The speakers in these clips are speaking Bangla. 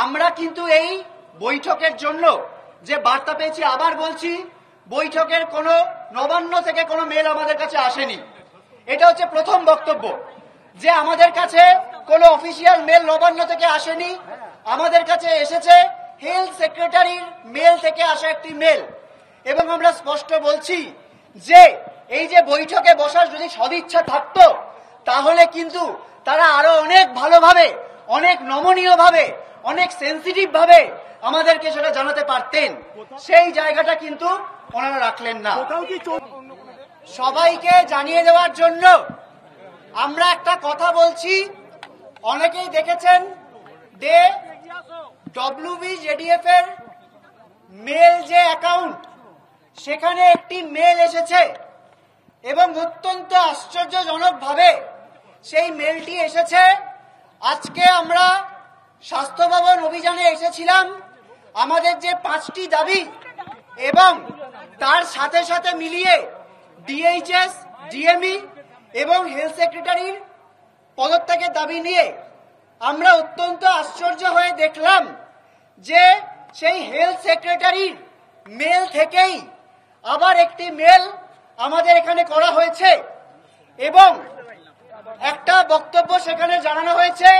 আমরা কিন্তু এই বৈঠকের জন্য যে বার্তা পেয়েছি, আবার বলছি, বৈঠকের কোনো নবান্ন থেকে কোনো মেল আমাদের কাছে আসেনি। এটা হচ্ছে প্রথম বক্তব্য, যে আমাদের কাছে কোনো অফিসিয়াল মেল নবান্ন থেকে আসেনি। আমাদের কাছে এসেছে হেলথ সেক্রেটারির মেল থেকে আসা একটি মেল, এবং আমরা স্পষ্ট বলছি যে এই যে বৈঠকে বসার যদি সদিচ্ছা থাকতো, তাহলে কিন্তু তারা আরো অনেক ভালোভাবে, অনেক নমনীয়ভাবে, অনেক সেন্সিটিভ ভাবে আমাদেরকে সেটা জানাতে পারতেন। সেই জায়গাটা কিন্তু ওনারা রাখলেন না। সবাইকে জানিয়ে দেওয়ার জন্য আমরা একটা কথা বলছি, অনেকেই দেখেছেন যে WBJDF এর মেল যে অ্যাকাউন্ট, সেখানে একটি মেল এসেছে এবং অত্যন্ত আশ্চর্যজনকভাবে সেই মেলটি এসেছে। আজকে আমরা স্বাস্থ্য ভবন অভিযানে এসেছিলাম, আমাদের যে 5টি দাবি এবং তার সাথে সাথে মিলিয়ে DHS, DME এবং হেলথ সেক্রেটারির পদত্যাগের দাবি নিয়ে আমরা অত্যন্ত আশ্চর্য হয়ে দেখলাম যে সেই হেলথ সেক্রেটারির মেল থেকেই আবার একটি মেল আমাদের এখানে করা হয়েছে এবং একটা বক্তব্য সেখানে জানানো হয়েছে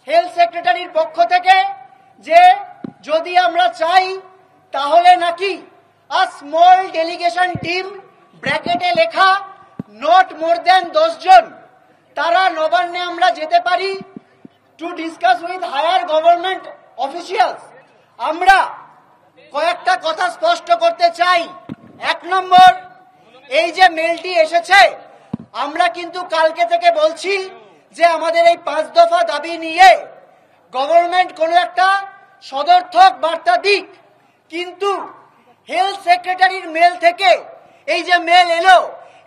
হেলথ সেক্রেটারির পক্ষ থেকে যে যদি আমরা চাই তাহলে নাকি আ স্মল ডেলিগেশন টিম, ব্র্যাকেটে লেখা নট মোর দ্যান 10 জন, তারা নবান্নে আমরা যেতে পারি to discuss with higher government officials. আমরা কয়েকটা কথা স্পষ্ট করতে চাই। 1 নম্বর, এই যে মেলটি এসেছে, আমরা কিন্তু কালকে থেকে বলছি যে আমাদের এই 5 দফা দাবি নিয়ে গভর্নমেন্ট কোনো একটা সদর্থক বার্তা দিক, কিন্তু হেলথ সেক্রেটারির মেল থেকে এই যে মেল এলো,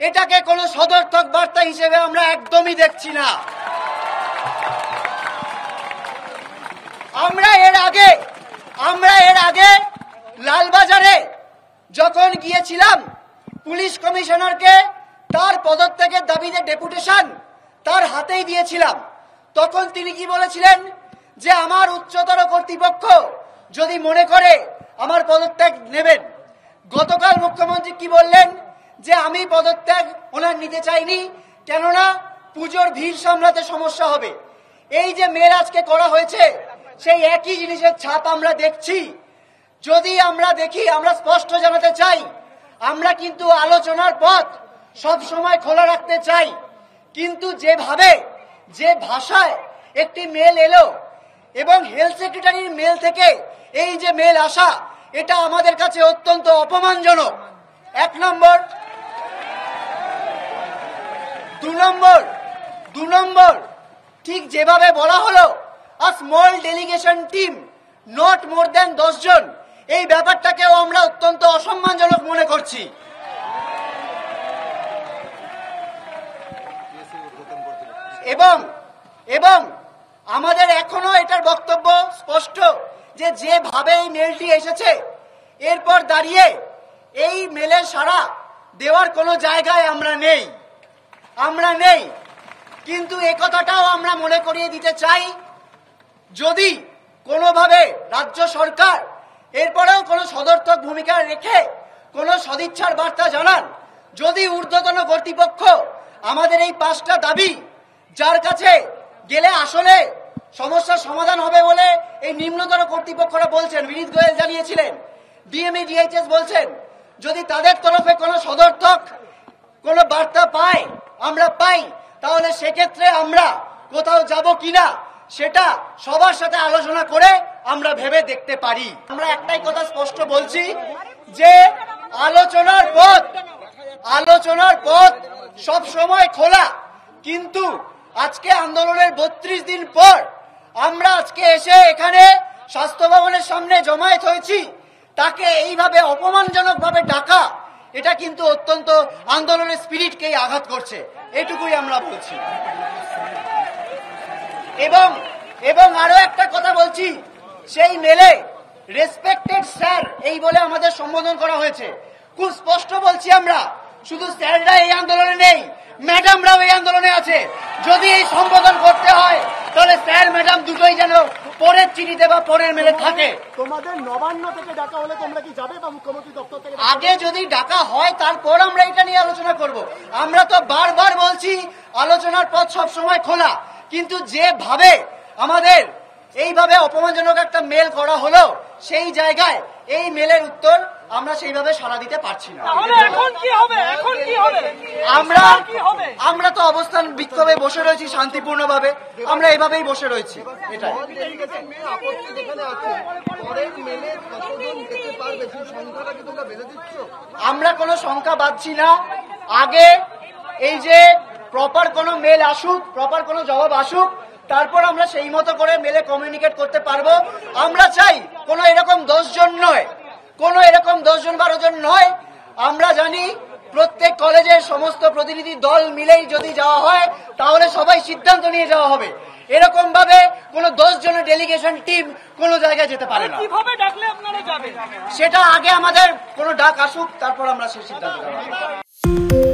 এটাকে কোনো সদর্থক বার্তা হিসেবে আমরা একদমই দেখছি না। আমরা এর আগে লালবাজারে যখন গিয়েছিলাম, পুলিশ কমিশনারকে তার পদত্যাগের দাবিতে ডেপুটেশন তার হাতেই দিয়েছিলাম। তখন তিনি কি বলেছিলেন যে আমার উচ্চতর কর্তৃপক্ষ যদি মনে করে আমার পদত্যাগ নেবেন। গতকাল মুখ্যমন্ত্রী কি বললেন যে আমি পদত্যাগ ওনার নিতে চাইনি, কেননা পুজোর ভিড় সামলাতে সমস্যা হবে। এই যে মেল আজকে করা হয়েছে, সেই একই জিনিসের ছাপ আমরা দেখছি। যদি আমরা দেখি, আমরা স্পষ্ট জানাতে চাই, আমরা কিন্তু আলোচনার পথ সব সময় খোলা রাখতে চাই, কিন্তু যেভাবে, যে ভাষায় একটি মেল এলো এবং হেলথ সেক্রেটারির মেল থেকে এই যে মেল আসা, এটা আমাদের কাছে অত্যন্ত অপমানজনক। 1 নম্বর। 2 নম্বর, ঠিক যেভাবে বলা হলো a small delegation team, not more than 10 জন, এই ব্যাপারটাকেও আমরা অত্যন্ত অসম্মানজনক মনে করছি। এবং আমাদের এখনো এটার বক্তব্য স্পষ্ট যে যেভাবে এই মেলটি এসেছে, এরপর দাঁড়িয়ে এই মেলের সাড়া দেওয়ার কোনো জায়গায় আমরা নেই। কিন্তু একথাটাও আমরা মনে করিয়ে দিতে চাই, যদি কোনোভাবে রাজ্য সরকার এরপরেও কোনো সদর্থক ভূমিকা রেখে কোনো সদিচ্ছার বার্তা জানান, যদি ঊর্ধ্বতন কর্তৃপক্ষ আমাদের এই 5টা দাবি, যার কাছে গেলে আসলে সমস্যার সমাধান হবে বলে এই নিম্নতর কর্তৃপক্ষরা বলছেন, বিনীত গোয়েল জানিয়েছিলেন, DME, DHS বলছেন, যদি তাদের তরফে কোনো সদর্থক কোনো বার্তা আমরা পাই, তাহলে সেক্ষেত্রে আমরা কোথাও যাব কিনা সেটা সবার সাথে আলোচনা করে আমরা ভেবে দেখতে পারি। আমরা একটাই কথা স্পষ্ট বলছি যে আলোচনার পথ সব সময় খোলা, কিন্তু আজকে আন্দোলনের 32 দিন পর আমরা আজকে এসে এখানে স্বাস্থ্য ভবনের সামনে জমায়েত হয়েছি, তাকে এইভাবে অপমানজনক ভাবে ডাকা, এটা কিন্তু অত্যন্ত আন্দোলনের স্পিরিটকেই আঘাত করছে, এটুকুই আমরা বলছি। এবং আরো একটা কথা বলছি, সেই মেলে রেসপেক্টেড স্যার এই বলে আমাদের সম্বোধন করা হয়েছে। খুব স্পষ্ট বলছি, আমরা শুধু স্যাররা এই আন্দোলনে নেই, ম্যাডামরাও এই আন্দোলনে আছে। যদি এই সম্বোধন করতে হয়, তাহলে স্যার ম্যাডাম দুটোই যেন পরের চিঠিতে বা পরের মেলে থাকে। তোমাদের নবান্ন থেকে ডাকা হলে তোমরা কি যাবে বা মুখ্যমন্ত্রী দপ্তর থেকে? আগে যদি ডাকা হয় তারপর আমরা এটা নিয়ে আলোচনা করব। আমরা তো বারবার বলছি আলোচনার পথ সব সময় খোলা, কিন্তু যেভাবে আমাদের এইভাবে অপমানজনক একটা মেল করা হলো, সেই জায়গায় এই মেলের উত্তর আমরা সেইভাবে সাড়া দিতে পারছি না। আমরা তো অবস্থান বিক্ষোভে বসে রয়েছি শান্তিপূর্ণভাবে, আমরা এভাবেই বসে রয়েছি। এটা আমরা কোনো সংখ্যা বাঁধছি না। আগে এই যে প্রপার কোনো মেল আসুক, প্রপার কোনো জবাব আসুক, তারপর আমরা সেই মতো করে মেলে কমিউনিকেট করতে পারবো। আমরা চাই কোনো এরকম 10 জন নয়, কোনো এরকম 10 জন 12 জন নয়। আমরা জানি প্রত্যেক কলেজের সমস্ত প্রতিনিধি দল মিলেই যদি যাওয়া হয় তাহলে সবাই সিদ্ধান্ত নিয়ে যাওয়া হবে। এরকম ভাবে কোনো 10 জনের ডেলিগেশন টিম কোনো জায়গায় যেতে পারে না। সেটা আগে আমাদের কোনো ডাক আসুক, তারপর আমরা সেই সিদ্ধান্ত নেব।